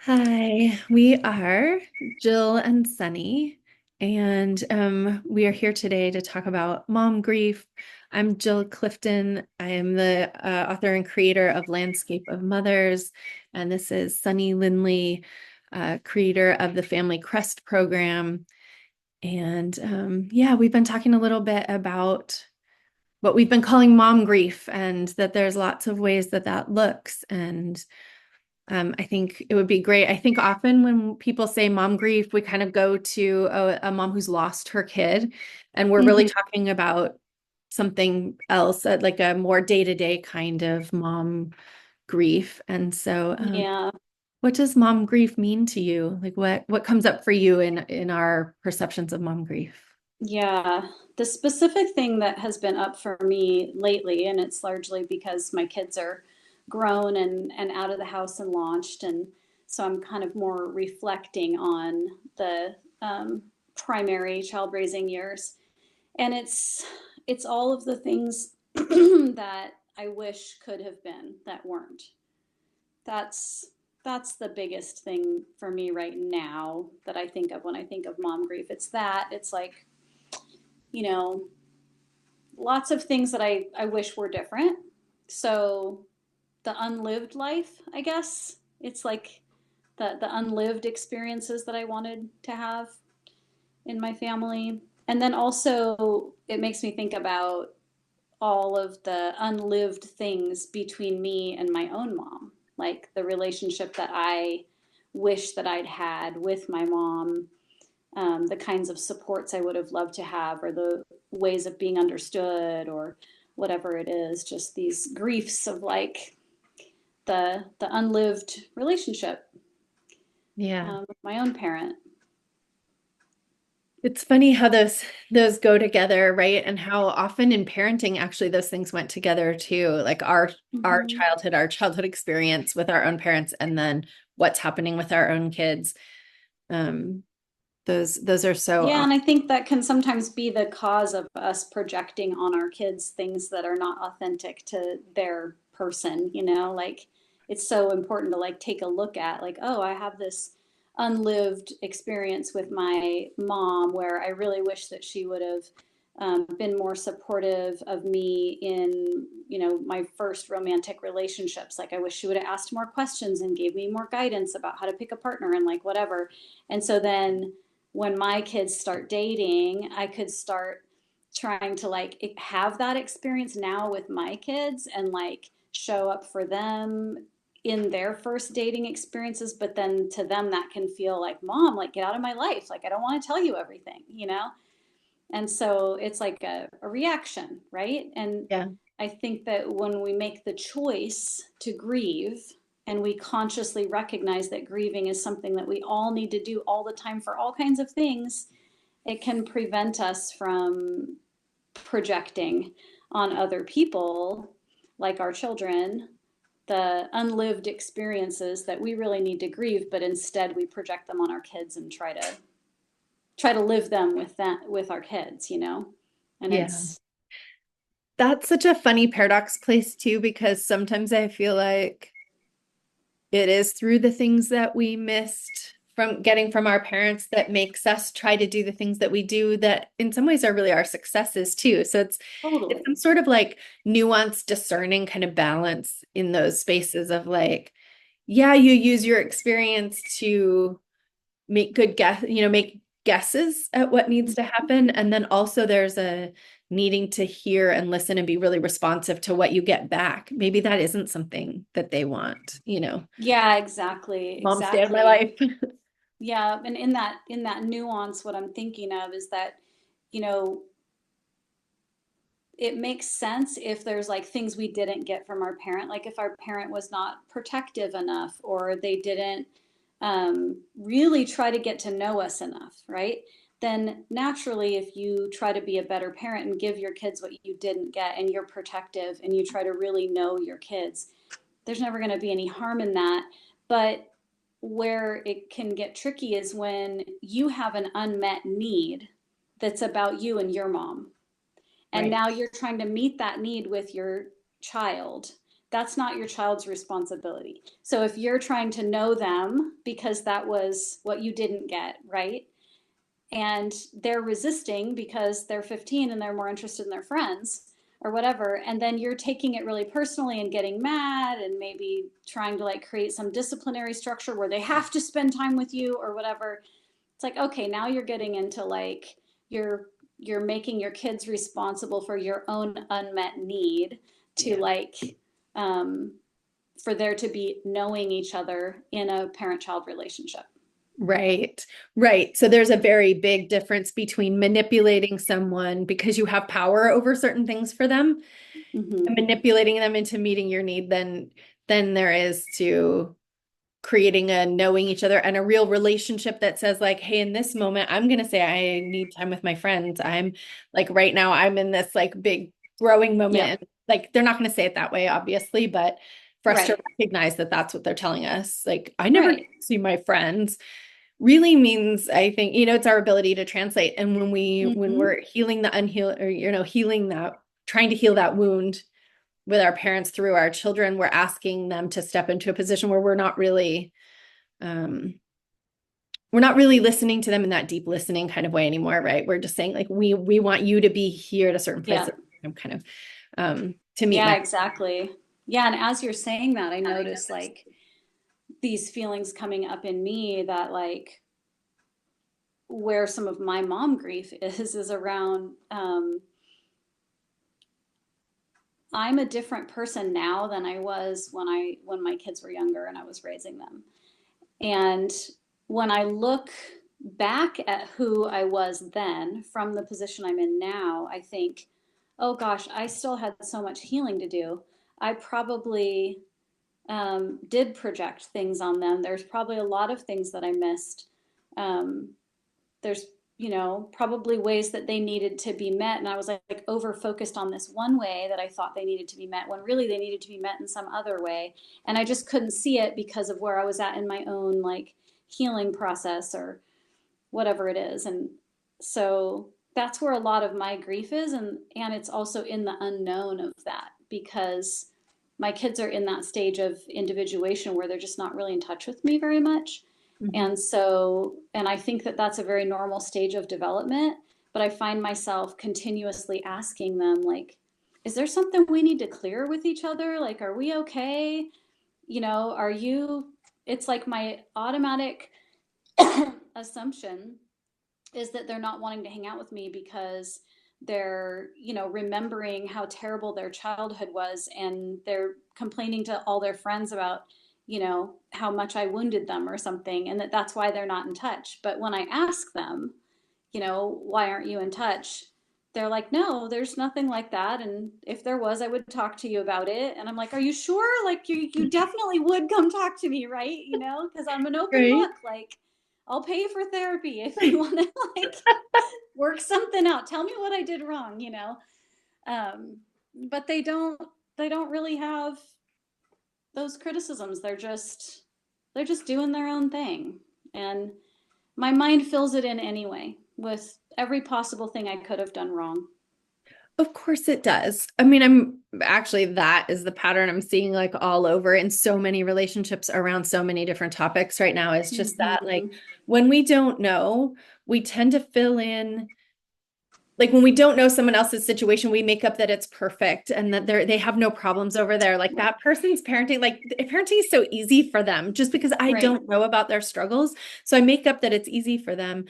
Hi, we are Jill and Sunny, and we are here today to talk about mom grief. I'm Jill Clifton. I am the author and creator of Landscape of Mothers, and this is Sunny Lindley, creator of the Family Crest program. And yeah, we've been talking a little bit about what we've been calling mom grief, and that there's lots of ways that that looks. And I think it would be great. I think often when people say mom grief, we kind of go to a mom who's lost her kid, and we're really Mhm. talking about something else, like a more day-to-day kind of mom grief. And so, Yeah, what does mom grief mean to you? Like what comes up for you in our perceptions of mom grief? yeah. The specific thing that has been up for me lately, and it's largely because my kids are grown and out of the house and launched, and so I'm kind of more reflecting on the primary child raising years, and it's all of the things that I wish could have been that weren't. That's that's the biggest thing for me right now that I think of when I think of mom grief. It's that it's like you know, lots of things that I wish were different. So the unlived life, I guess, it's like the unlived experiences that I wanted to have in my family. And then also it makes me think about all of the unlived things between me and my own mom, like the relationship that I wish that I'd had with my mom, the kinds of supports I would have loved to have, or the ways of being understood, or whatever it is. Just these griefs of like the unlived relationship Yeah. with my own parent. It's funny how those go together, right? And how often in parenting actually those things went together too. Like Mm-hmm. our childhood experience with our own parents, and then what's happening with our own kids. Um, those are so Yeah, often. and I think that can sometimes be the cause of us projecting on our kids things that are not authentic to their person, like it's so important to like take a look at like, oh, I have this unlived experience with my mom where I really wish that she would have been more supportive of me in, my first romantic relationships. Like I wish she would have asked more questions and gave me more guidance about how to pick a partner and like whatever. And so then when my kids start dating, I could start trying to like have that experience now with my kids and like show up for them in their first dating experiences. But then to them, that can feel like, mom, like get out of my life. Like, I don't want to tell you everything. And so it's like a reaction, right? And Yeah. I think that when we make the choice to grieve and we consciously recognize that grieving is something that we all need to do all the time for all kinds of things, it can prevent us from projecting on other people, like our children, the unlived experiences that we really need to grieve, but instead we project them on our kids and try to live them with our kids. And Yeah. it's That's such a funny paradox place too, because sometimes I feel like it is through the things that we missed from getting from our parents that makes us try to do the things that we do that in some ways are really our successes too. So it's some totally. sort of like nuanced, discerning kind of balance in those spaces of like, yeah, you use your experience to make good guess, make guesses at what needs to happen. And then also there's a needing to hear and listen and be really responsive to what you get back. Maybe that isn't something that they want. Yeah, exactly, Mom, stay out of my exactly. life. Yeah, and in that nuance, what I'm thinking of is that, you know, it makes sense if there's like things we didn't get from our parent, like if our parent was not protective enough or they didn't really try to get to know us enough, right? Then naturally, if you try to be a better parent and give your kids what you didn't get and you're protective and you try to really know your kids, there's never going to be any harm in that. But where it can get tricky is when you have an unmet need that's about you and your mom. And Right. now you're trying to meet that need with your child, That's not your child's responsibility. So if you're trying to know them because that was what you didn't get, right? And they're resisting because they're 15 and they're more interested in their friends or whatever, and then you're taking it really personally and getting mad and maybe trying to like create some disciplinary structure where they have to spend time with you or whatever. It's like, okay, now you're getting into like you're you're making your kids responsible for your own unmet need to Yeah. like um, for there to be knowing each other in a parent-child relationship. Right, right. So there's a very big difference between manipulating someone because you have power over certain things for them and Hmm. manipulating them into meeting your need than there is to creating a knowing each other and a real relationship that says like, hey, in this moment, I'm gonna say I need time with my friends. I'm like right now, I'm in this like big growing moment. Yep. And like they're not gonna say it that way, obviously, but for us to Right. recognize that that's what they're telling us, like, I never get Right. to see my friends really means, I think, it's our ability to translate. And when Hmm. we're healing the unhealed or, healing that, trying to heal that wound with our parents through our children, we're asking them to step into a position where um, we're not really listening to them in that deep listening kind of way anymore, right? We're just saying like, we want you to be here at a certain place. Yeah. I'm kind of, to meet Yeah, my, exactly. Yeah, and as you're saying that, I notice like these feelings coming up in me that like where some of my mom grief is around I'm a different person now than I was when my kids were younger and I was raising them. And when I look back at who I was then from the position I'm in now, I think, oh gosh, I still had so much healing to do. I probably did project things on them. There's probably a lot of things that I missed. Um, there's, probably ways that they needed to be met. And I was like over focused on this one way that I thought they needed to be met when really they needed to be met in some other way. And I just couldn't see it because of where I was at in my own like healing process or whatever it is. And so that's where a lot of my grief is. And it's also in the unknown of that because my kids are in that stage of individuation where they're just not really in touch with me very much. Mhm. And so, and I think that that's a very normal stage of development, but I find myself continuously asking them, like, is there something we need to clear with each other? Like, are we okay? Are you, it's like my automatic assumption is that they're not wanting to hang out with me because they're, remembering how terrible their childhood was and they're complaining to all their friends about, how much I wounded them or something and that's why they're not in touch. But when I ask them, why aren't you in touch? They're like, no, there's nothing like that. And if there was, I would talk to you about it. And I'm like, are you sure? Like, you definitely would come talk to me, right? Because I'm an open Right. book. Like, I'll pay for therapy if you want to, like, work something out. Tell me what I did wrong. Um, but they don't really have those criticisms. They're just doing their own thing. And my mind fills it in anyway with every possible thing I could have done wrong. Of course it does. I mean, I'm actually, that is the pattern I'm seeing like all over in so many relationships around so many different topics right now. Is just that like Mm-hmm. when we don't know, we tend to fill in, like when we don't know someone else's situation, we make up that it's perfect and that they have no problems over there. Like Right. that person's parenting, like parenting is so easy for them just because I Right. don't know about their struggles. So I make up that it's easy for them.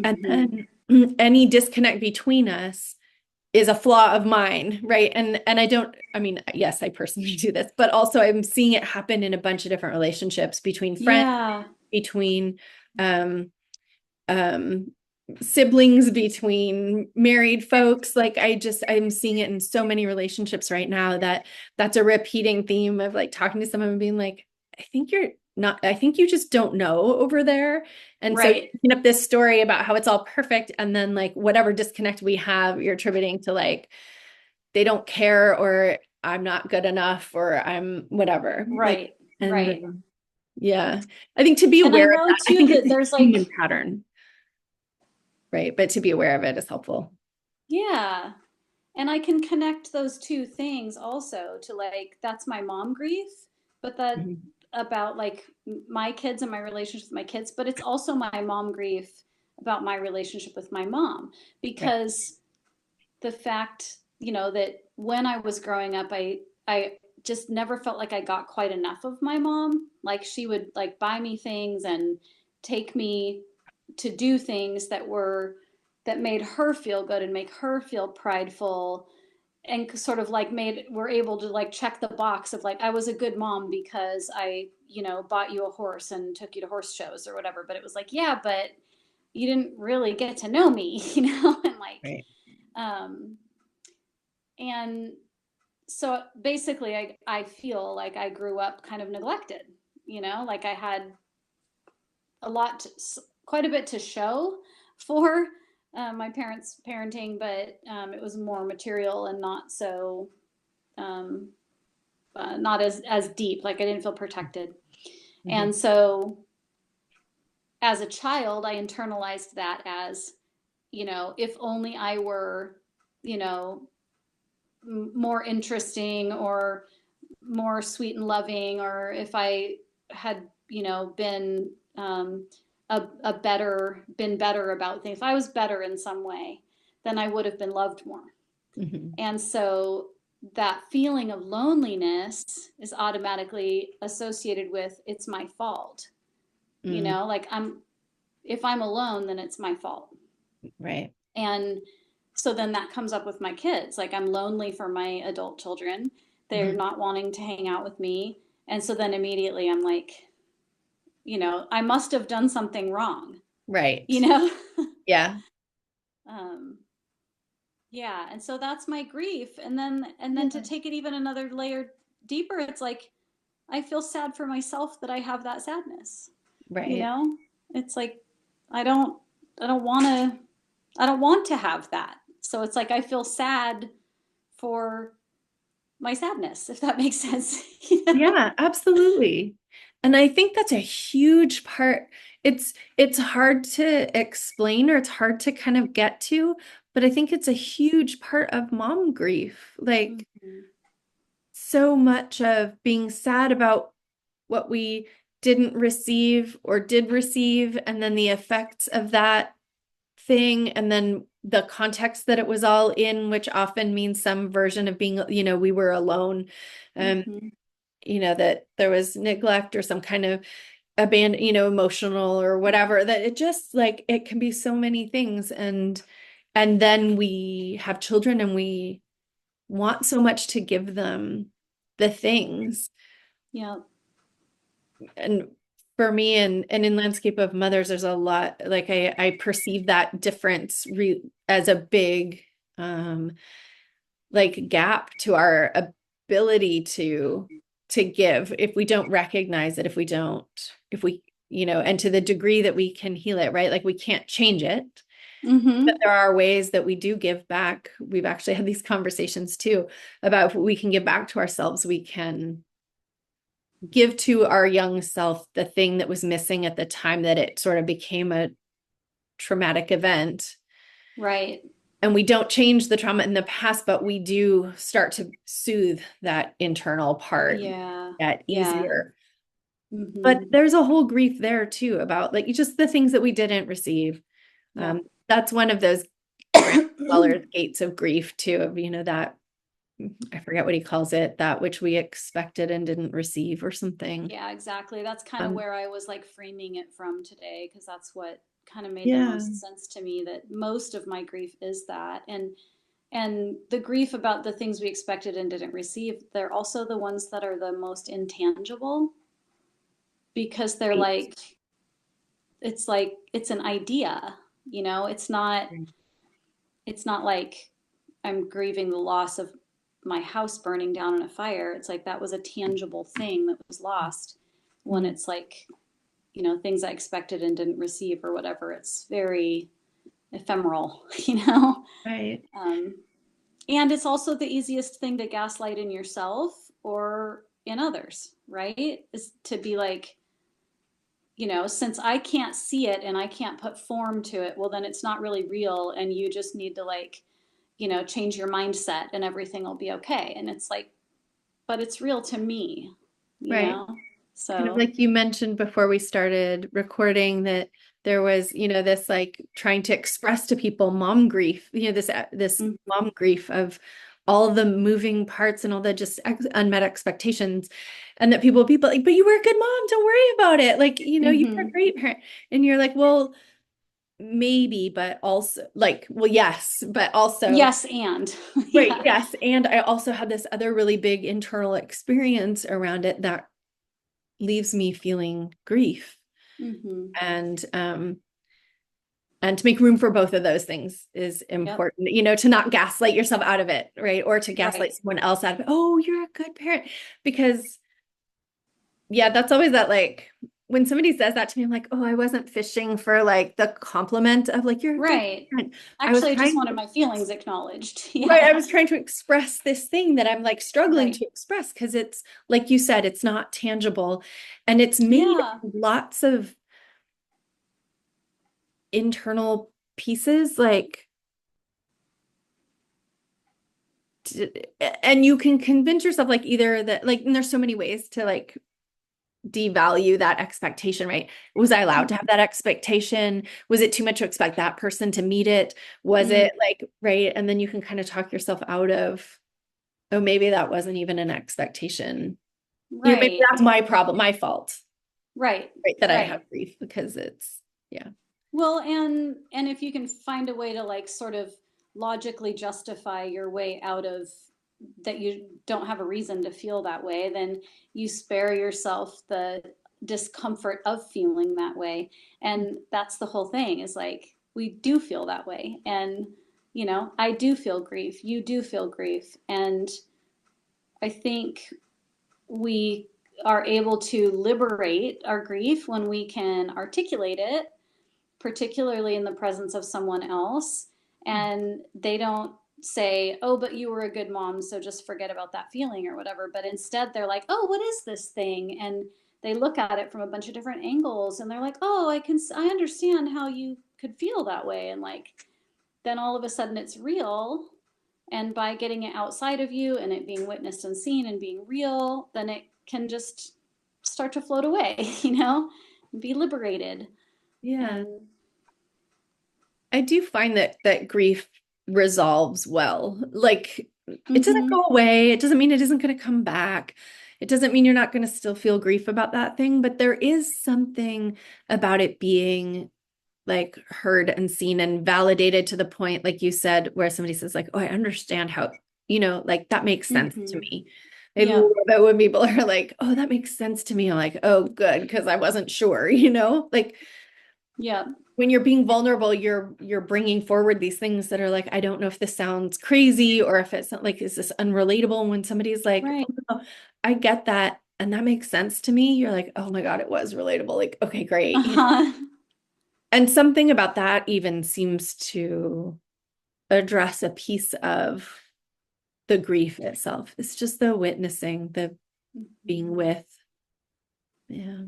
And Mm-hmm. then any disconnect between us is a flaw of mine, right? And I mean, yes, I personally do this, but also I'm seeing it happen in a bunch of different relationships between friends, Yeah. between um um siblings, between married folks. Like I'm seeing it in so many relationships right now that that's a repeating theme of like talking to someone and being like, I think you're not, I think you just don't know over there. And so you're Right. picking up this story about how it's all perfect. And then like whatever disconnect we have, you're attributing to like, they don't care or I'm not good enough or I'm whatever. Like, Right. and Right. yeah, I think to be And I aware of know that, I too think that it's a there's human like, pattern, right? But to be aware of it is helpful. yeah. and I can connect those two things also to like, that's my mom grief, but that Mhm. about like my kids and my relationship with my kids, but it's also my mom grief about my relationship with my mom. Right. Because the fact, that when I was growing up, I just never felt like I got quite enough of my mom. Like she would like buy me things and take me to do things that made her feel good and make her feel prideful, and sort of like made we're able to like check the box of like I was a good mom because I, bought you a horse and took you to horse shows or whatever. But it was like, yeah, but you didn't really get to know me, and like, Right. um and so basically I feel like I grew up kind of neglected, like I had a lot to, quite a bit to show for my parents parenting, but it was more material and not so um, not as deep. Like I didn't feel protected. Mhm. And so as a child I internalized that as, if only I were, you know more interesting or more sweet and loving, or if I had, been been better about things, if I was better in some way, then I would have been loved more. Mhm. And so that feeling of loneliness is automatically associated with it's my fault. Mm. Like if I'm alone, then it's my fault. Right. And so then that comes up with my kids. Like I'm lonely for my adult children. They're Mhm. not wanting to hang out with me. And so then immediately I'm like, I must have done something wrong, you Right. know? Yeah. um, yeah. And so that's my grief. And then to Yeah. take it even another layer deeper, it's like I feel sad for myself that I have that sadness. You Right. know? It's like I don't I don't want to I don't want to have that. So it's like I feel sad for my sadness, if that makes sense. you know? Yeah, absolutely. And I think that's a huge part. It's hard to explain or it's hard to kind of get to, but I think it's a huge part of mom grief. Like Mhm. so much of being sad about what we didn't receive or did receive, and then the effects of that thing, and then the context that it was all in, which often means some version of being, we were alone. Um, Mhm. that there was neglect or some kind of abandon, emotional or whatever, that it just like it can be so many things. And then we have children and we want so much to give them the things. Yeah. And for me and in landscape of mothers, there's a lot like I perceive that difference as a big um like gap to our ability to give if we don't recognize it, if we, and to the degree that we can heal it, right? Like we can't change it, but Mhm. there are ways that we do give back. We've actually had these conversations too about if we can give back to ourselves, we can give to our young self the thing that was missing at the time that it sort of became a traumatic event. Right. And we don't change the trauma in the past, but we do start to soothe that internal part, Yeah. get Yeah. easier. But Mhm. there's a whole grief there too about like just the things that we didn't receive. Yeah. That's one of those grand Weller's gates of grief too, of that I forget what he calls it, that which we expected and didn't receive or something. Yeah, exactly. That's kind of Um, where I was like framing it from today, because that's what kind of made the yeah, most sense to me, that most of my grief is that. And the grief about the things we expected and didn't receive, they're also the ones that are the most intangible, because they're right. like it's an idea, it's not like I'm grieving the loss of my house burning down in a fire. It's like that was a tangible thing that was lost. When Mhm. it's like, things I expected and didn't receive or whatever, it's very ephemeral, Right. Um, and it's also the easiest thing to gaslight in yourself or in others, right? Is to be like, since I can't see it and I can't put form to it, well, then it's not really real. And you just need to like, change your mindset and everything will be okay. And it's like, but it's real to me, you Right. know? Kind of So, like you mentioned before we started recording that there was, this like trying to express to people mom grief, this mm, mom grief of all the moving parts and all the just unmet expectations. And that people like, but you were a good mom, don't worry about it. Like, you were a mhm. great parent. And you're like, well, maybe, but also like, well, yes, but also, Yes, and right, yeah. yes. And I also had this other really big internal experience around it that leaves me feeling grief. Hmm. And and to make room for both of those things is Yep. important, to not gaslight yourself out of it, right? Or to gaslight Right. someone else out of it. Oh, you're a good parent. Because yeah, that's always that like when somebody says that to me, I'm like, oh, I wasn't fishing for like the compliment of like, you're a good Right. parent. I was Actually, I just trying wanted to, my feelings acknowledged. right, Yeah. I was trying to express this thing that I'm like struggling Right. to express because it's like you said, it's not tangible and it's made Yeah. of lots of internal pieces like and you can convince yourself like either that like and there's so many ways to like devalue that expectation, right? Was I allowed to have that expectation? Was it too much to expect that person to meet it? Was Mm, it like right? And then you can kind of talk yourself out of, oh, maybe that wasn't even an expectation. Maybe right. that's my problem, my fault, Right. right? That I Right. have grief because it's yeah. Well, and if you can find a way to like sort of logically justify your way out of that, you don't have a reason to feel that way, then you spare yourself the discomfort of feeling that way. And that's the whole thing, is like we do feel that way. And I do feel grief. You do feel grief. And I think we are able to liberate our grief when we can articulate it, particularly in the presence of someone else, and they don't say, oh, but you were a good mom, so just forget about that feeling or whatever. But instead, they're like, oh, what is this thing? And they look at it from a bunch of different angles and they're like, oh, I understand how you could feel that way. And like, then all of a sudden it's real. And by getting it outside of you and it being witnessed and seen and being real, then it can just start to float away, and be liberated. Yeah. And I do find that grief resolves well. Like it doesn't mm-hmm, go away. It doesn't mean it isn't going to come back. It doesn't mean you're not going to still feel grief about that thing, but there is something about it being like heard and seen and validated to the point, like you said, where somebody says like, "Oh, I understand how, like that makes sense to mm-hmm. me." I love Yep, it when people are like, "Oh, that makes sense to me." I'm like, "Oh, good," because I wasn't sure, like yep, when you're being vulnerable, you're bringing forward these things that are like, I don't know if this sounds crazy or if it's not like, is this unrelatable? And when somebody's like, right. oh, no, I get that. And that makes sense to me. You're like, oh my God, it was relatable. Like, okay, great. Uh-huh. And something about that even seems to address a piece of the grief itself. It's just the witnessing, the being with. Yeah.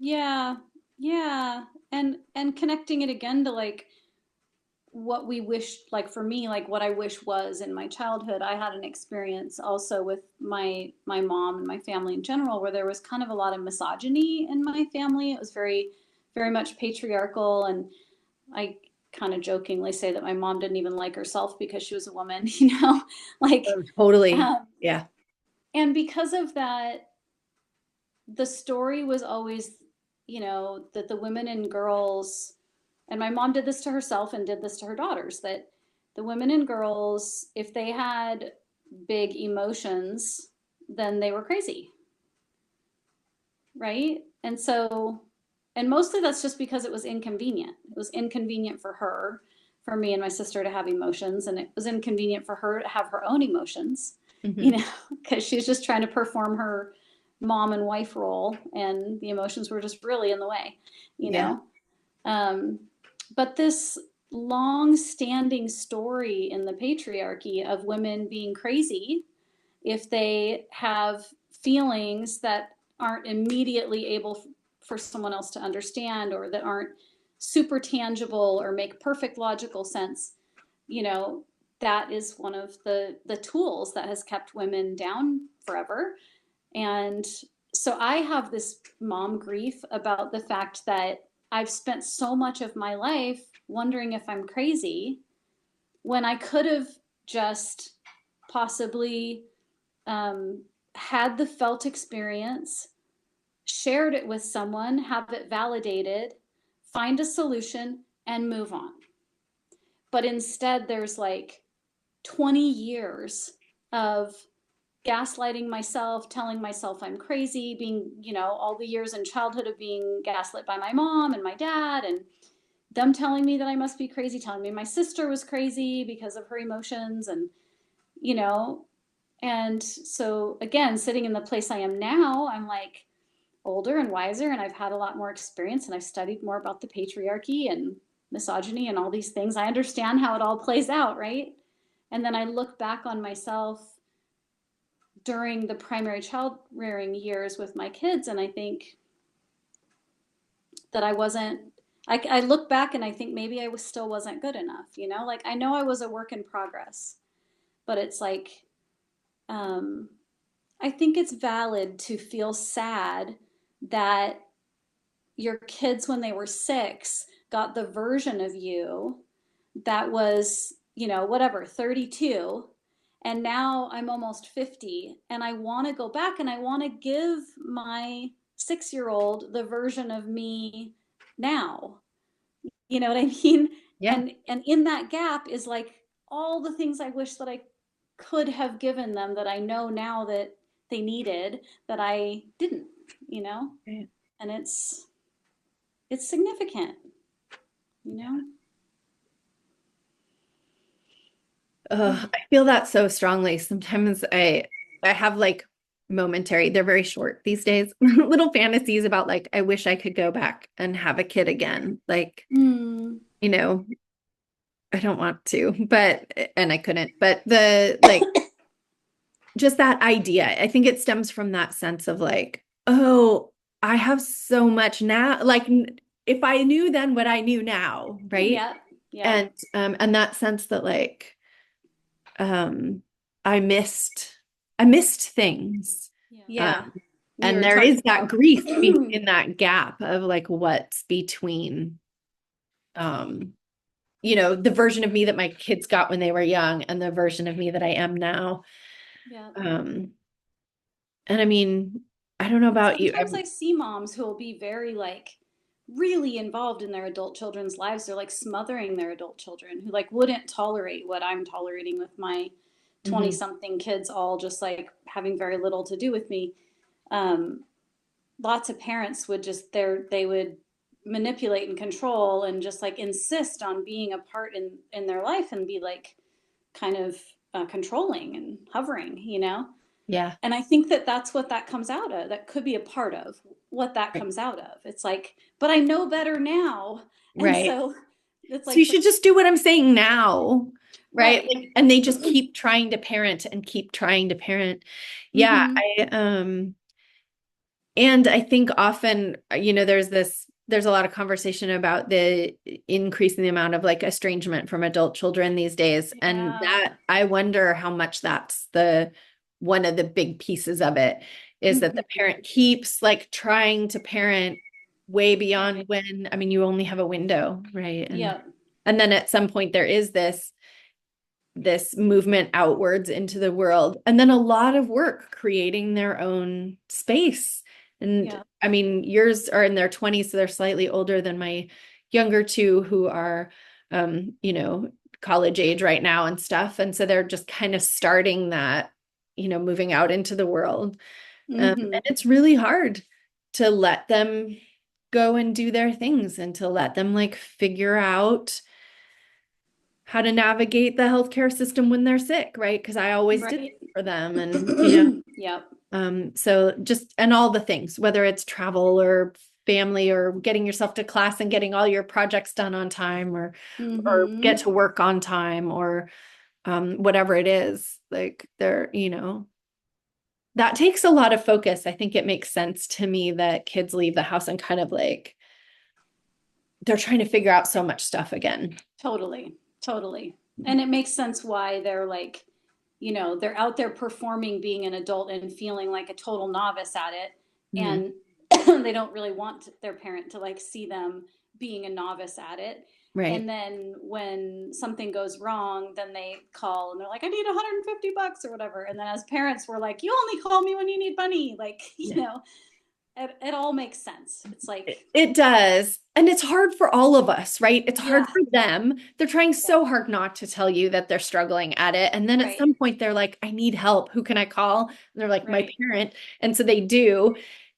Yeah, yeah. And connecting it again to like what we wish, like for me, like what I wish was in my childhood. I had an experience also with my mom and my family in general, where there was kind of a lot of misogyny in my family. It was very, very much patriarchal, and I kind of jokingly say that my mom didn't even like herself because she was a woman, like, Oh, totally. um, Yeah. and because of that, the story was always, that the women and girls, and my mom did this to herself and did this to her daughters, that the women and girls, if they had big emotions, then they were crazy, right? And so, and mostly that's just because it was inconvenient. It was inconvenient for her, for me and my sister to have emotions, and it was inconvenient for her to have her own emotions, Hmm. because she's just trying to perform her mom and wife role, and the emotions were just really in the way, you Yeah. know. Um, but this long standing story in the patriarchy of women being crazy if they have feelings that aren't immediately able for someone else to understand, or that aren't super tangible or make perfect logical sense, you know, that is one of the tools that has kept women down forever. And so I have this mom grief about the fact that I've spent so much of my life wondering if I'm crazy when I could have just possibly um, had the felt experience, shared it with someone, have it validated, find a solution, and move on. But instead, there's like 20 years of gaslighting myself, telling myself I'm crazy, being, all the years in childhood of being gaslit by my mom and my dad, and them telling me that I must be crazy, telling me my sister was crazy because of her emotions, you know, and so again, sitting in the place I am now, I'm like older and wiser, and I've had a lot more experience, and I've studied more about the patriarchy and misogyny and all these things. I understand how it all plays out, right? And then I look back on myself during the primary child rearing years with my kids, and I think that I wasn't. I look back and I think maybe still wasn't good enough. Like I know I was a work in progress, but it's like um, I think it's valid to feel sad that your kids, when they were 6, got the version of you that was, whatever, 32. And now I'm almost 50. And I want to go back and I want to give my 6-year-old the version of me now. You know what I mean? Yeah. And in that gap is like all the things I wish that I could have given them that I know now that they needed that I didn't, you know? Right. And it's significant, you know? I feel that so strongly. Sometimes I have like momentary, they're very short these days, little fantasies about like I wish I could go back and have a kid again. Like, Mm. you know, I don't want to, but and I couldn't. But the like just that idea, I think it stems from that sense of like, oh, I have so much now. Like if I knew then what I knew now, right? Yeah, yeah, And that sense that like um I missed I missed things. Um yeah. We and were there talking is that about, grief in that gap of like what's between um the version of me that my kids got when they were young and the version of me that I am now. yeah. Um and I mean, I don't know And about you. sometimes I see moms who will be very like really involved in their adult children's lives. They're like smothering their adult children who like wouldn't tolerate what I'm tolerating with my 20 Mhm. something kids, all just like having very little to do with me. Um, Lots of parents would just they would manipulate and control and just like insist on being a part in their life and be like kind of controlling and hovering. Yeah. And I think that that's what that comes out of. That could be a part of what that Right. comes out of. It's like, but I know better now. And Right. so it's So you like, but should just do what I'm saying now. Right. right. Like, and they just keep trying to parent and keep trying to parent. Yeah. Mm-hmm. And I think often, there's a lot of conversation about the increase in the amount of like estrangement from adult children these days. And Yeah. that I wonder how much that's one of the big pieces of it is that the Mm-hmm. parent keeps like trying to parent way beyond Right. when, I mean, you only have a window, right? Yeah. And then at some point there is this movement outwards into the world and then a lot of work creating their own space. And Yeah. I mean, yours are in their 20s, so they're slightly older than my younger two who are college age right now and stuff, and so they're just kind of starting that, moving out into the world. Mm-hmm. And it's really hard to let them go and do their things and to let them like figure out how to navigate the healthcare system when they're sick, right? Because I always did Right. it for them, and Yep. so just and all the things, whether it's travel or family or getting yourself to class and getting all your projects done on time, or get Mm-hmm. to work on time, or whatever it is, like that takes a lot of focus. I think it makes sense to me that kids leave the house and kind of like they're trying to figure out so much stuff again. Totally. Totally. And it makes sense why they're like, they're out there performing being an adult and feeling like a total novice at it. Mhm. And they don't really want their parent to like see them being a novice at it. Right. And then when something goes wrong, then they call and they're like, I need $150 or whatever. And then as parents, we're like, you only call me when you need money. Like, Yeah. it all makes sense. It's like, It does. And it's hard for all of us, right? It's hard yeah, for them. They're trying yeah, so hard not to tell you that they're struggling at it. And then at right, some point, they're like, I need help. Who can I call? And they're like, my right. parent. And so they do.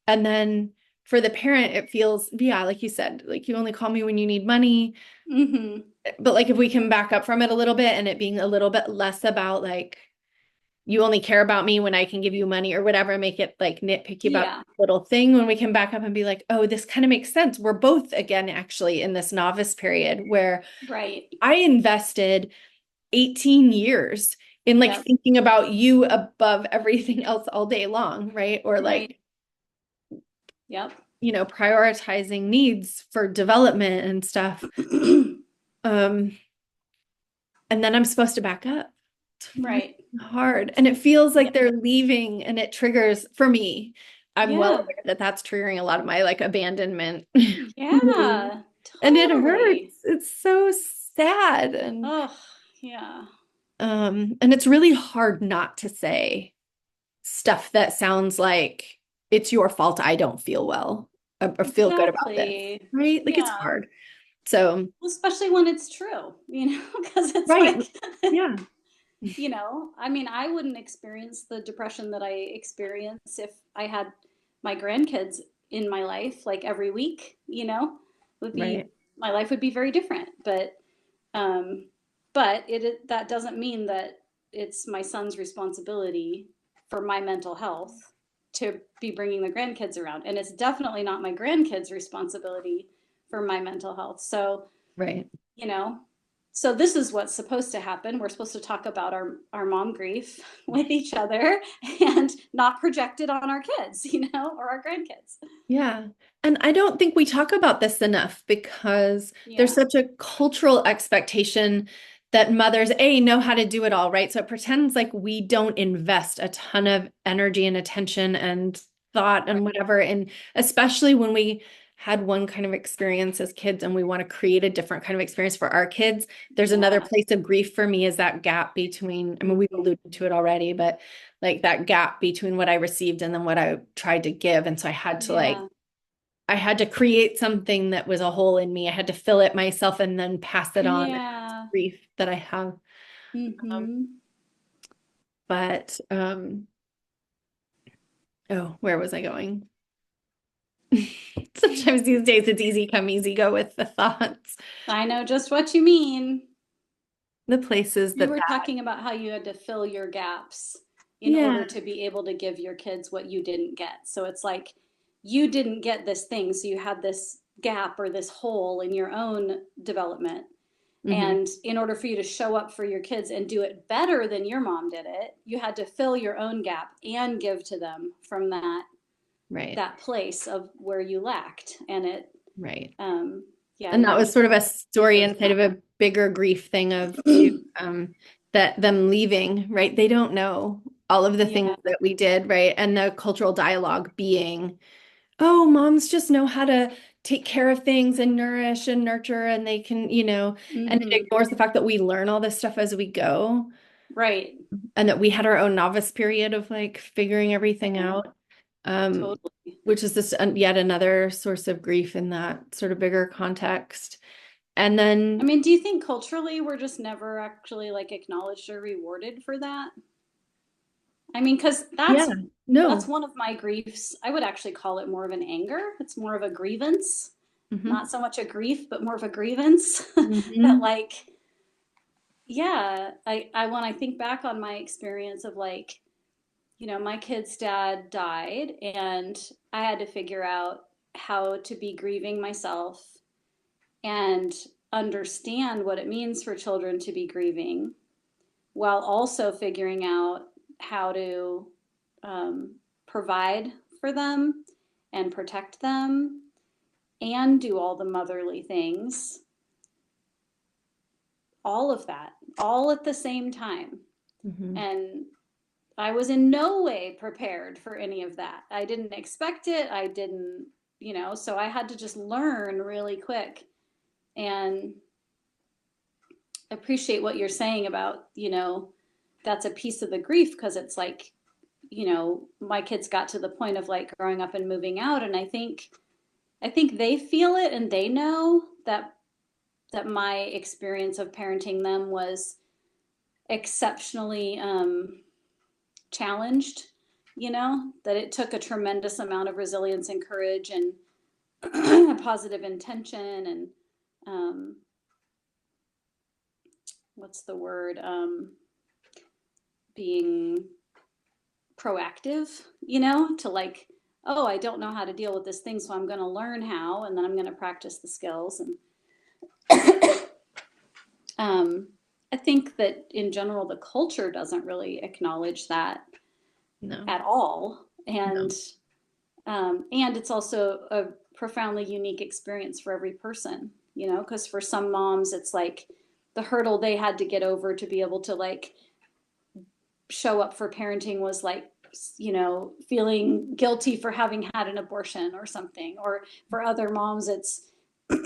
And then for the parent, it feels, yeah, like you said, like you only call me when you need money. Mm-hmm. But like if we can back up from it a little bit and it being a little bit less about like, you only care about me when I can give you money or whatever, make it like nitpicky about Yeah, little thing when we can back up and be like, oh, this kind of makes sense. We're both again actually in this novice period where right. I invested 18 years in like Yep, thinking about you above everything else all day long, right? Or right. like, Yep. prioritizing needs for development and stuff. Um, and then I'm supposed to back up. It's really Right. hard. And it feels Yeah. like they're leaving and it triggers for me. I'm well Yeah. aware that that's triggering a lot of my like abandonment. Yeah. And it hurts. Totally. It's so sad. Oh, yeah. And it's really hard not to say stuff that sounds like it's your fault I don't feel well or feel good about this. Exactly. Right? Like it's Yeah. hard. So, Well, especially when it's true, because it's right. like, Yeah. I mean, I wouldn't experience the depression that I experience if I had my grandkids in my life like every week, would be Right. my life would be very different. Um, but that doesn't mean that it's my son's responsibility for my mental health to be bringing the grandkids around, and it's definitely not my grandkids' responsibility for my mental health. So Right. you know so this is what's supposed to happen. We're supposed to talk about our mom grief with each other and not project it on our kids, or our grandkids. Yeah. And I don't think we talk about this enough because there's Yeah. such a cultural expectation that mothers, A, know how to do it all, right? So it pretends like we don't invest a ton of energy and attention and thought Right. and whatever. And especially when we had one kind of experience as kids and we want to create a different kind of experience for our kids, there's another Yeah. place of grief for me is that gap between, I mean, we've Mhm. alluded to it already, but like that gap between what I received and then what I tried to give. And so Yeah. I had to create something that was a hole in me. I had to fill it myself and then pass it on. That's Yeah. grief that I have. Um, Hmm. but oh, where was I going? Sometimes these days it's easy come, easy go with the thoughts. I know just what you mean. The places You that were that, talking about how you had to fill your gaps in yeah. order to be able to give your kids what you didn't get. So it's like you didn't get this thing, so you had this gap or this hole in your own development. Hmm. And in order for you to show up for your kids and do it better than your mom did it, you had to fill your own gap and give to them from Right, that place of where you lacked. And right. um, yeah, And and that that was makes sort of a story perfect inside of a bigger grief thing of too, that them leaving, right? They don't know all of the things yeah. that we did, right? And the cultural dialogue being, oh, moms just know how to take care of things and nourish and nurture, and they can, and it Hmm. ignores the fact that we learn all this stuff as we go, Right. and that we had our own novice period of like figuring everything Yeah, out, um, totally. which is this yet another source of grief in that sort of bigger context. And I then, mean, do you think culturally we're just never actually like acknowledged or rewarded for that? I mean, because yeah, that's no. one of my griefs. I would actually call it more of an anger. It's more of a grievance, Hmm. not so much a grief, but more of a grievance. That Hmm. like, yeah, I when I think back on my experience of like, my kid's dad died, and I had to figure out how to be grieving myself and understand what it means for children to be grieving while also figuring out how to um, provide for them and protect them and do all the motherly things all of that, all at the same time. Mhm. And I was in no way prepared for any of that. I didn't expect it. I didn't, so I had to just learn really quick and appreciate what you're saying about, that's a piece of the grief because it's like, my kids got to the point of like growing up and moving out. And I think they feel it and they know that my experience of parenting them was exceptionally challenged, that it took a tremendous amount of resilience and courage and positive intention and um, what's the word? Being proactive, to like, oh, I don't know how to deal with this thing, so I'm going to learn how, and then I'm going to practice the skills. And um, I think that in general, the culture doesn't really acknowledge that No, at all. no. And it's also a profoundly unique experience for every person, because for some moms, it's like the hurdle they had to get over to be able to like show up for parenting was like, feeling guilty for having had an abortion or something. Or for other moms, it's, I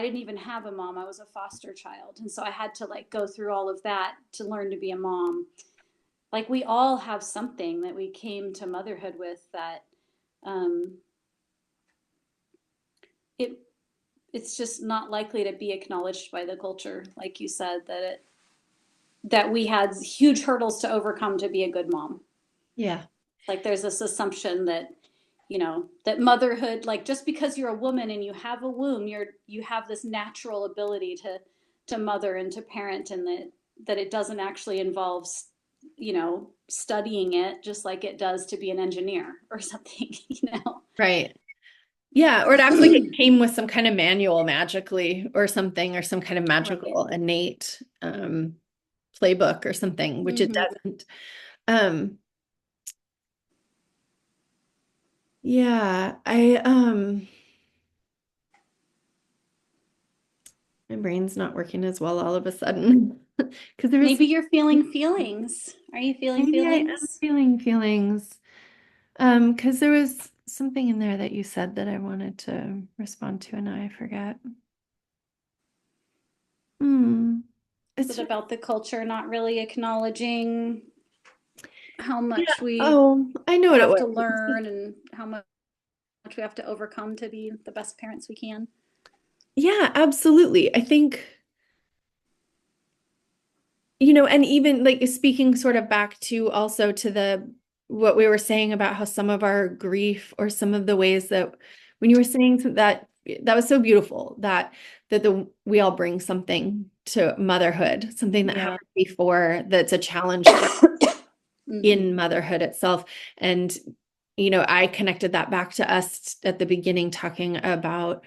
didn't even have a mom. I was a foster child. And so I had to like go through all of that to learn to be a mom. Like we all have something that we came to motherhood with that um, it it's just not likely to be acknowledged by the culture, like you said, that we had huge hurdles to overcome to be a good mom. Yeah. Like there's this assumption that that motherhood, like just because you're a woman and you have a womb, you have this natural ability to mother and to parent, and that it doesn't actually involve studying it just like it does to be an engineer or something. Right. Yeah, or it acts like it came with some kind of manual magically or something, or some kind of Right. magical innate playbook or something, which it Mm-hmm. doesn't. Um, yeah, my brain's not working as well all of a sudden because there was Maybe you're feeling feelings. Are you feeling maybe I am feelings? feeling feelings. Because there was something in there that you said that I wanted to respond to, and now I forget. Hmm. Is It's it just, about the culture not really acknowledging how yeah. much we Oh, I know what it have was. to It's just- learn and how much we have to overcome to be the best parents we can? yeah, absolutely. I think, and even like speaking sort of back to also to the what we were saying about how some of our grief or some of the ways that when you were saying that was so beautiful that the we all bring something to motherhood, something that Yeah. happened before that's a challenge for Mm-hmm. in motherhood itself. And, I connected that back to us at the beginning, talking about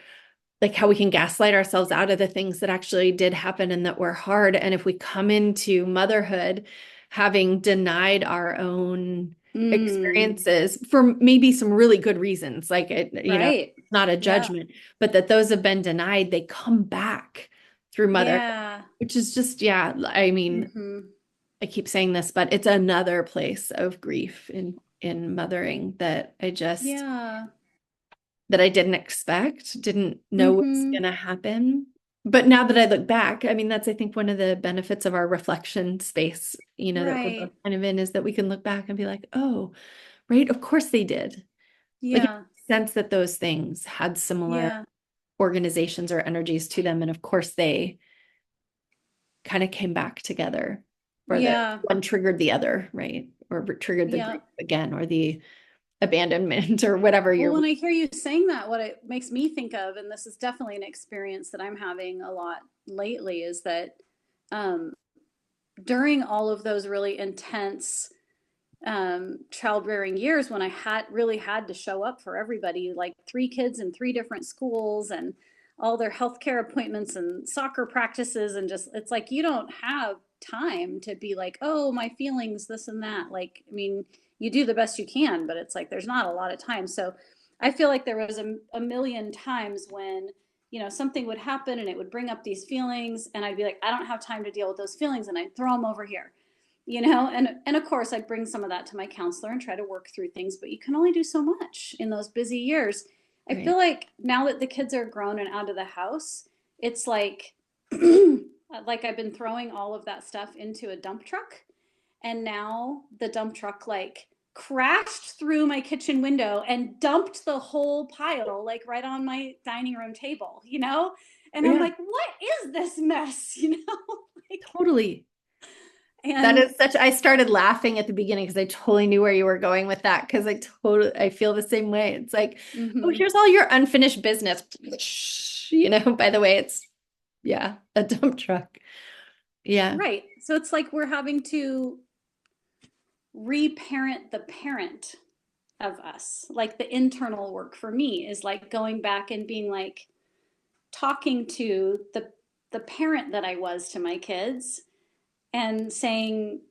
like how we can gaslight ourselves out of the things that actually did happen and that were hard. And if we come into motherhood having denied our own Mm. experiences for maybe some really good reasons, like Right. not a Yeah. judgment, but that those have been denied, they come back through motherhood, Yeah. which is just, yeah, I mean, Mm-hmm. I keep saying this, but it's another place of grief in mothering Yeah. that I didn't expect, didn't know was Mm-hmm. gonna happen. But now that I look back, I mean, that's I think one of the benefits of our reflection space, that we're both Right. kind of in is that we can look back and be like, oh, right, of course they did. Like it Yeah. makes sense that those things had similar Yeah. organizations or energies to them. And of course they kind of came back together or that Yeah. one triggered the other, right? Or triggered the Yeah. grief again or the abandonment or whatever Well, you're. when I hear you saying that, what it makes me think of, and this is definitely an experience that I'm having a lot lately, is that um, during all of those really intense child rearing years, when I had really had to show up for everybody, like three kids in three different schools and all their healthcare appointments and soccer practices, and just it's like you don't have time to be like, oh, my feelings, this and that. Like, I mean, you do the best you can, but it's like there's not a lot of time. So I feel like there was a million times when something would happen and it would bring up these feelings, and I'd be like, I don't have time to deal with those feelings, and I'd throw them over here. And of course I'd bring some of that to my counselor and try to work through things, but you can only do so much in those busy years. I Right. feel like now that the kids are grown and out of the house, it's like like I've been throwing all of that stuff into a dump truck, and now the dump truck like crashed through my kitchen window and dumped the whole pile like right on my dining room table. And I'm Yeah, like, what is this mess? Like, totally. That and is such, I started laughing at the beginning because I totally knew where you were going with that because I feel the same way. It's like, oh, mhm. here's all your unfinished business. By the way, it's, yeah, a dump truck. Yeah. Right. So it's like we're having to reparent the parent of us. Like the internal work for me is like going back and being like talking to the parent that I was to my kids and saying,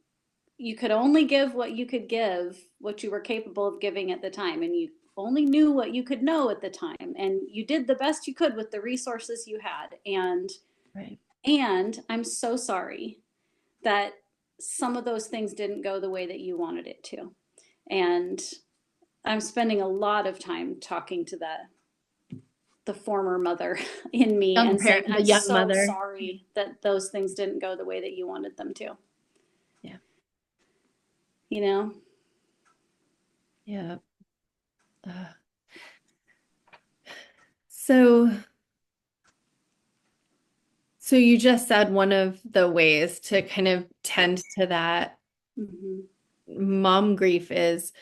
you could only give what you could give, what you were capable of giving at the time, and you only knew what you could know at the time, and you did the best you could with the resources you had. Right. And I'm so sorry that some of those things didn't go the way that you wanted it to. And I'm spending a lot of time talking to the former mother in me Young and saying, parent, the I'm young so mother. sorry that those things didn't go the way that you wanted them to, Yeah. you know? Yeah. Uh, so, so you just said one of the ways to kind of tend to that Mm-hmm. mom grief is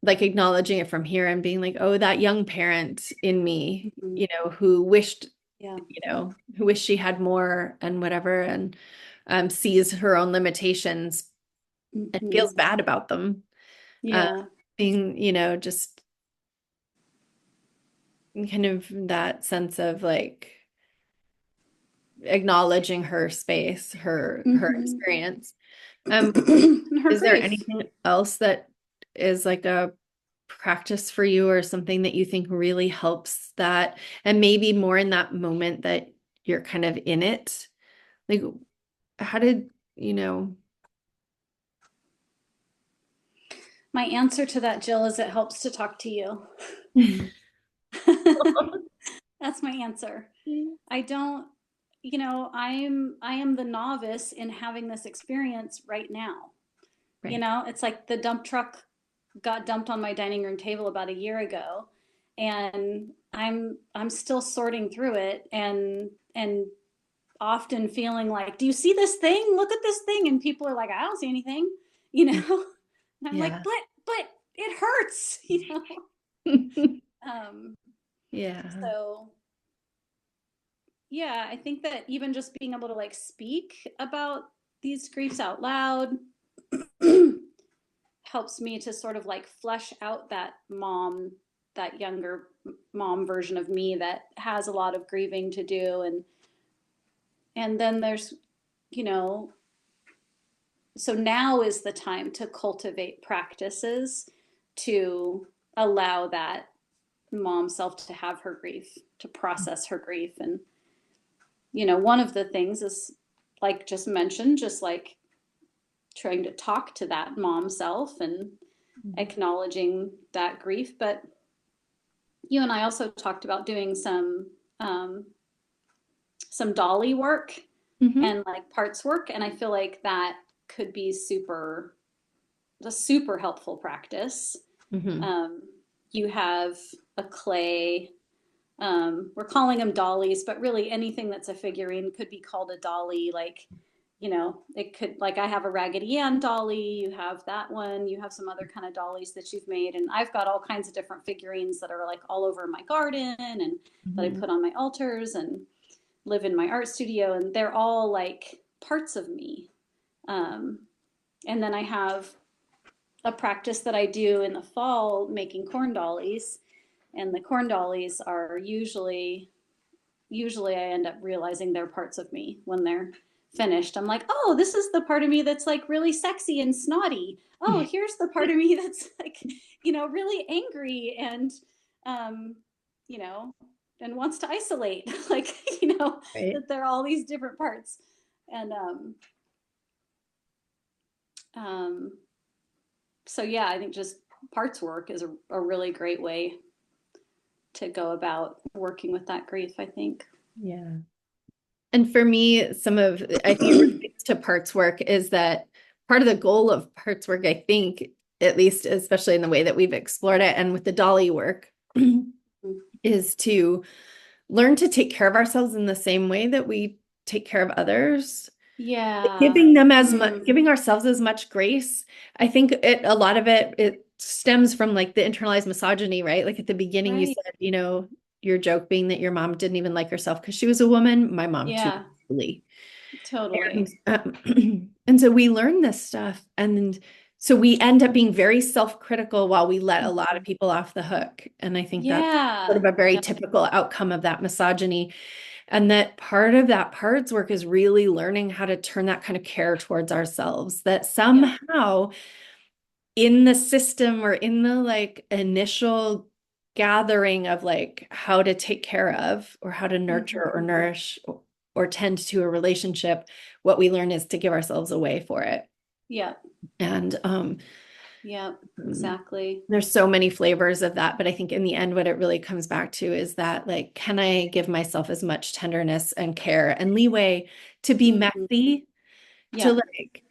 like acknowledging it from here and being like, oh, that young parent in me, Mm-hmm. who wished, Yeah. who wished she had more and whatever, and sees her own limitations and Mm-hmm. feels bad about them. Uh, Yeah. being, just kind of that sense of like acknowledging her space, her Mm-hmm. experience. And her Is there grief. anything else that is like a practice for you or something that you think really helps that? And maybe more in that moment that you're kind of in it. Like, how did, you know, My answer to that, Jill, is it helps to talk to you. That's my answer. I don't, I am the novice in having this experience right now. Right. It's like the dump truck got dumped on my dining room table about a year ago, and I'm still sorting through it, and often feeling like, do you see this thing? Look at this thing. And people are like, I don't see anything, you know? And I'm like, Yeah. but it hurts, Um, Yeah. so yeah, I think that even just being able to like speak about these griefs out loud helps me to sort of like flesh out that younger mom version of me that has a lot of grieving to do. And then there's, you know, so now is the time to cultivate practices to allow that mom self to have her grief, to process her grief. And, one of the things is like just mentioned, just like trying to talk to that mom self and acknowledging that grief. But you and I also talked about doing some dolly work Hmm. and like parts work, and I feel like that could be a super helpful practice. Hmm. Um, you have a clay. We're calling them dollies, but really anything that's a figurine could be called a dolly. Like, it could, like, I have a Raggedy Ann dolly, you have that one, you have some other kind of dollies that you've made. And I've got all kinds of different figurines that are like all over my garden and that I Hmm. put on my altars and live in my art studio. And they're all like parts of me. Um, and then I have a practice that I do in the fall making corn dollies. And the corn dollies are usually I end up realizing they're parts of me when they're finished. I'm like, oh, this is the part of me that's like really sexy and snotty. Oh, here's the part of me that's like, really angry and, um, you know, and wants to isolate, like, Right. that there are all these different parts. And um, so yeah, I think just parts work is a really great way to go about working with that grief, I think. Yeah. And for me, I think it relates to parts work is that part of the goal of parts work, I think, at least, especially in the way that we've explored it and with the dolly work, is to learn to take care of ourselves in the same way that we take care of others. Yeah. Giving them as much, Mm. giving ourselves as much grace. I think a lot of it stems from like the internalized misogyny, right? Like at the beginning, you Right. said, your joke being that your mom didn't even like herself because she was a woman. My mom too, Yeah, really. And totally. and so we learn this stuff, and so we end up being very self-critical while we let a lot of Mhm. people off the hook. And I think that's sort Yeah. of a very Yeah. typical outcome of that misogyny. And that part of that parts work is really learning how to turn that kind of care towards ourselves, that Yep. somehow in the system or in the like initial gathering of like how to take care of or how to nurture or Hmm. nourish or tend to a relationship, what we learn is to give ourselves away for it. Yep. And Yep. mm, Exactly. there's so many flavors of that, but I think in the end, what it really comes back to is that, like, can I give myself as much tenderness and care and leeway to be Hmm. messy, to Yep. like,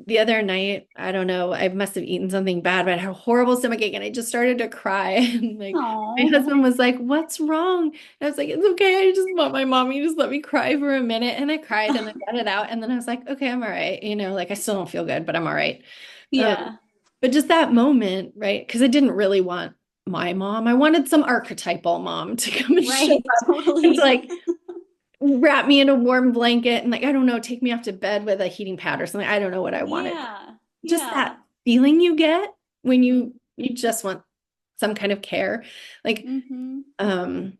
the other night, I don't know, I must have eaten something bad, but I had a horrible stomachache and I just started to cry. And like my Oh. husband was like, "What's wrong?" And I was like, "It's okay. I just want my mommy. Just let me cry for a minute." And I cried and I got it out. And then I was like, "Okay, I'm all right." Like I still don't feel good, but I'm all right. Um, Yeah. but just that moment, right? Because I didn't really want my mom. I wanted some archetypal mom to come and show Right. up and to Totally. like wrap me in a warm blanket and like, I don't know, take me off to bed with a heating pad or something. I don't know what I wanted. Yeah. Just Yeah. that feeling you get when you Mm-hmm. you just want some kind of care. Like, Mm-hmm. um,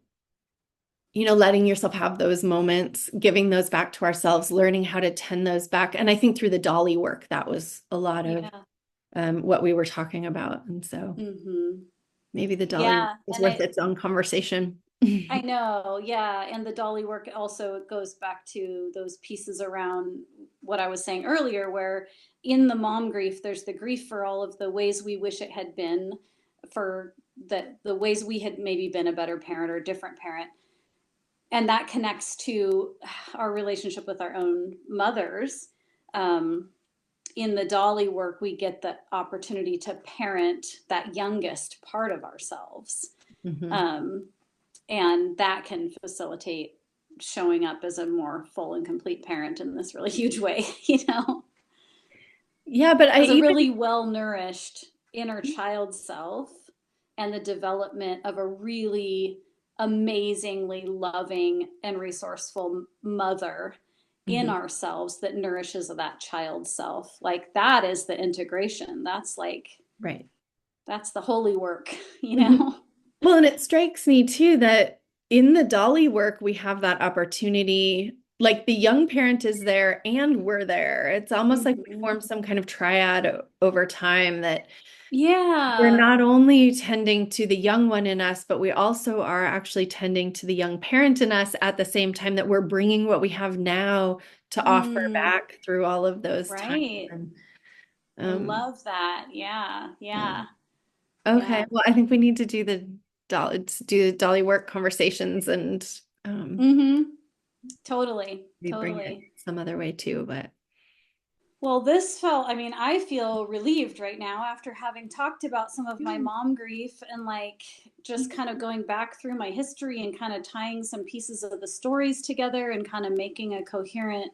letting yourself have those moments, giving those back to ourselves, learning how to tend those back. And I think through the dolly work, that was a lot of Yeah. what we were talking about. And so Mm-hmm. maybe the dolly work Yeah. is And worth its own conversation. I know, yeah. And the dolly work also goes back to those pieces around what I was saying earlier, where in the mom grief, there's the grief for all of the ways we wish it had been, for the ways we had maybe been a better parent or a different parent. And that connects to our relationship with our own mothers. Um, in the dolly work, we get the opportunity to parent that youngest part of ourselves. Mhm. Um, and that can facilitate showing up as a more full and complete parent in this really huge way, Yeah, but I as a even really well nourished inner child self and the development of a really amazingly loving and resourceful mother in Mhm. ourselves that nourishes that child self. Like that is the integration. That's like, right. that's the holy work, you Mhm. know? Well, and it strikes me too that in the dolly work, we have that opportunity. Like the young parent is there and we're there. It's almost like we Mm-hmm. form some kind of triad over time that we're Yeah. not only tending to the young one in us, but we also are actually tending to the young parent in us at the same time that we're bringing what we have now to offer Mm, back through all of those times. right. And, I um, love that. Yeah. Yeah. um, okay, Yeah. well, I think we need to do the dolly work conversations and Mm-hmm. Totally. we bring it Totally. some other way too, but Well, this felt, I mean, I feel relieved right now after having talked about some of my good. mom grief and like just kind of going back through my history and kind of tying some pieces of the stories together and kind of making a coherent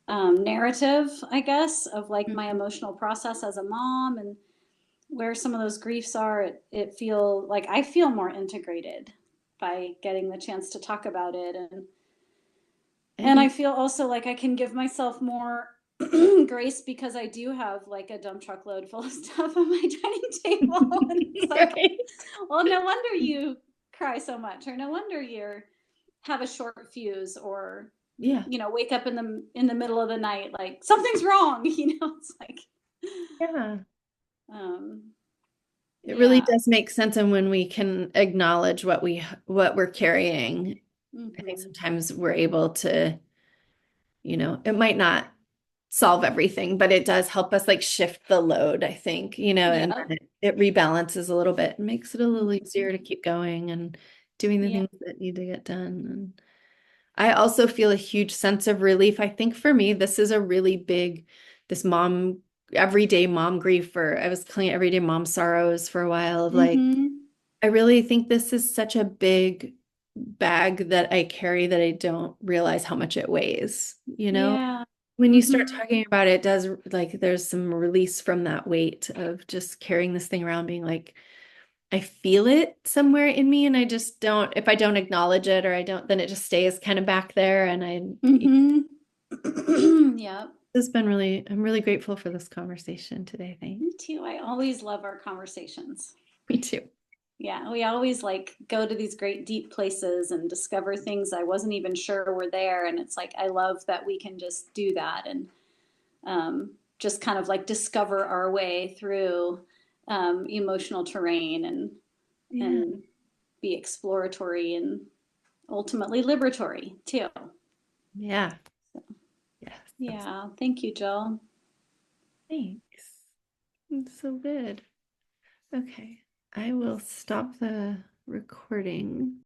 narrative, I guess, of like my Mhm. emotional process as a mom and where some of those griefs are. It feel like I feel more integrated by getting the chance to talk about it, I and I think feel also like I can give myself more grace because I do have like a dump truck load full of stuff on my dining table. And it's like, right. well, no wonder you cry so much, or no wonder you have a short fuse, or Yeah. wake up in the middle of the night like something's wrong. It's like, Yeah. um, It really Yeah. does make sense. And when we can acknowledge what we're carrying, I think Hmm. sometimes we're able to, it might not solve everything, but it does help us like shift the load, I think, and Yep. then it rebalances a little bit and makes it a little easier to Hmm. keep going and doing the Yeah. things that need to get done. And I also feel a huge sense of relief. I think for me, this is a really big, this everyday mom grief, or I was calling it everyday mom sorrows for a while of like, Hmm. I really think this is such a big bag that I carry that I don't realize how much it weighs, Yeah. When you start Hmm. talking about it, it does like there's some release from that weight of just carrying this thing around, being like, I feel it somewhere in me and I just don't, if I don't acknowledge it or I don't, then it just stays kind of back there. And Hmm. Yep. I'm really grateful for this conversation today. Thanks. Me too. I always love our conversations. Me too. Yeah, we always like go to these great deep places and discover things I wasn't even sure were there. And it's like, I love that we can just do that and just kind of like discover our way through emotional terrain Yeah. and be exploratory and ultimately liberatory too. Yeah. Yes. Yeah, thank you, Jill. Thanks. It's so good. Okay. I will stop the recording.